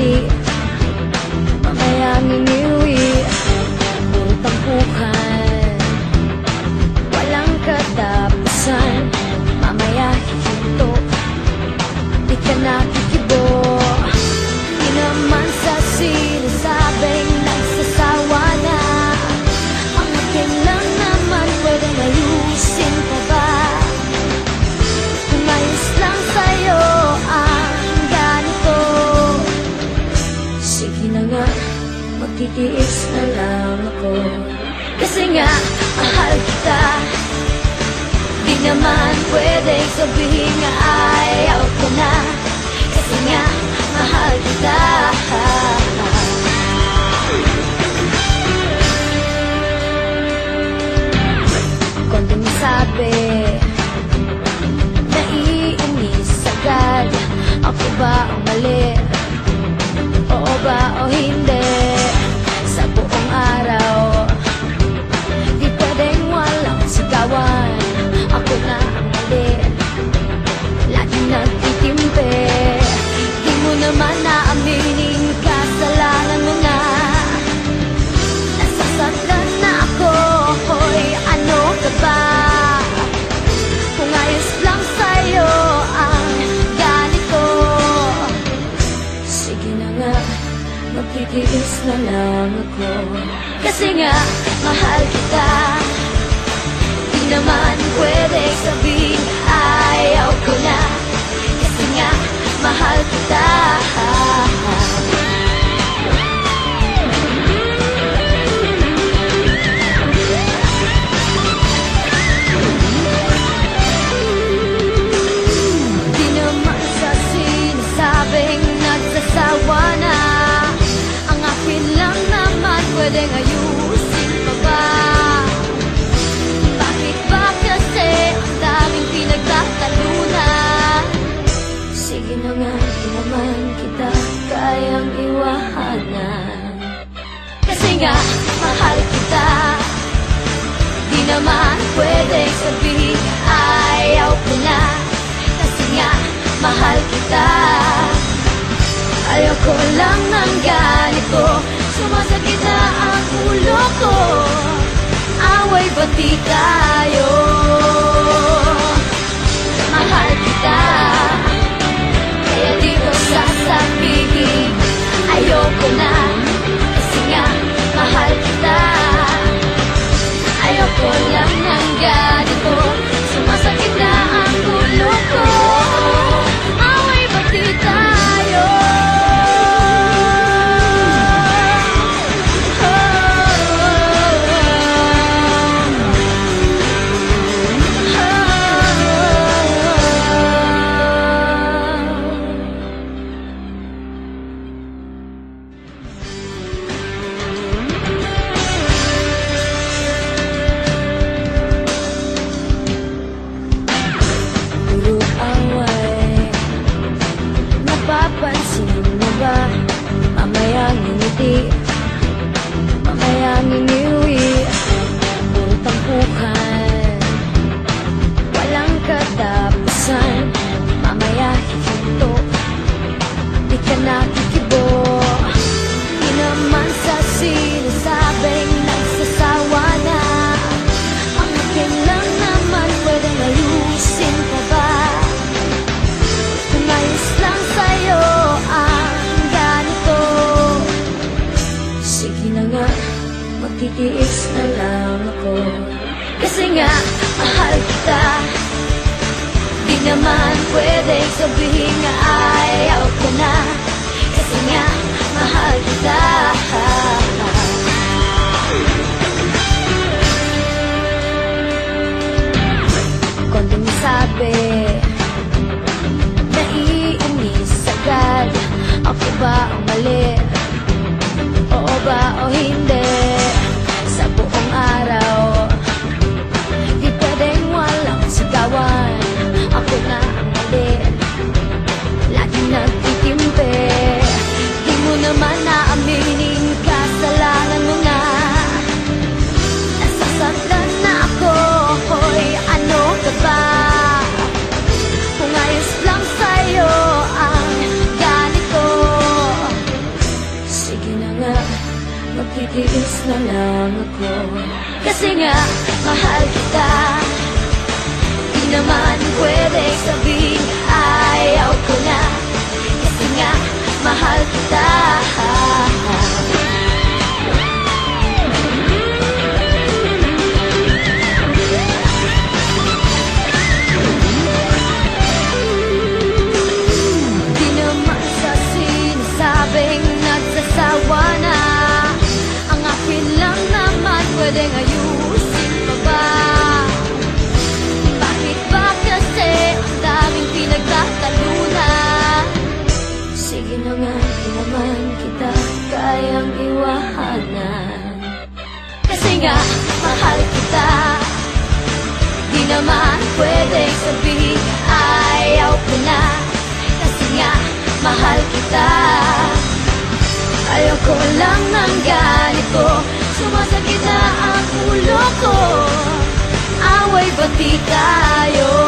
ngiti, mamaya nginiwi, puro tampukan, walang katapusan. Mamaya hihinto, di ka nakikibo. Di naman sa sinasabing nagsasawa na. Ang akin lang naman pwedeng ayusin pa ba? Kung ayos lang sa'yo ang ganito, sige na nga, magtitiis na lang ako. Kasi nga, mahal kita. Di naman pwedeng sabihin nga ayaw ko na. Kasi nga, mahal kita. Konting sabi, naiinis agad. Ako ba ang mali? Oo ba o hindi? Sa buong araw, di pwedeng walang sigawan. Ako na ang mali, laging nagtitimpe. Di mo naman naaminin, kasalanan mo na. Nasasaktan na ako, hoy, ano ka ba? Kung ayos lang sa'yo ang ganito, sige na nga, magtitiis na lang ako. Kasi nga, mahal kita. Di naman pwedeng sabihin ayaw ko na. Kasi nga, mahal kita. Di naman sa sinasabing nagsasawa na. Ang akin lang naman pwedeng ayusin pa ba? Bakit ba kasi ang daming pinagtatalunan? Sige na nga, di naman kita kayang iwanan. Kasi nga, mahal kita. Di naman pwedeng sabihin ayaw ko na. Kasi nga, mahal kita. Ayoko lang ng ganito, sumasakit na ang ulo ko. Away ba't di tayo? Mahal kita, kaya di ko sasabihin ayoko na. Kasi nga, mahal kita. Ayoko lang ng ganito, sumasakit na ang ulo ko. Away ba't di tayo? Puro away, napapansin mo ba? Mamaya ngingiti, mamaya nginiwi, puro tampukan, walang katapusan. Mamaya hihinto, di ka nakikibo. Di naman sa sinasabing nagsasawa na. Ang akin lang naman pwedeng ayusin pa ba? Kung ayos lang sa'yo ang ganito, sige na nga, magtitiis na lang ako. Kasi nga, mahal kita. Di naman pwedeng sabihin nga ayaw ko na. Kasi nga, mahal kita. Konting sabi, naiinis agad. Ako ba ang mali? Oo ba o hindi? Sa buong araw, di pwedeng walang sigawan. Ako na ang mali, laging nagtitimpe. Di mo naman naaminin, kasalanan mo na. Nasasaktan na ako, hoy, ano ka ba? na lang ako. Kasi nga, mahal kita. Di naman pwede sabihin ayaw ko na. Kasi nga, mahal kita. Di naman sa sinasabing nagsasawa na. Ang akin lang naman pwedeng ayusin pa ba? Bakit ba kasi ang daming pinagtatalunan? Sige na nga, di naman kita kayang iwanan. Kasi nga, mahal kita. Di naman pwedeng sabihin ayaw ko na. Kasi nga, mahal kita. Ayoko lang ng ganito. Sumasakit na ang ulo ko. Away ba't di tayo?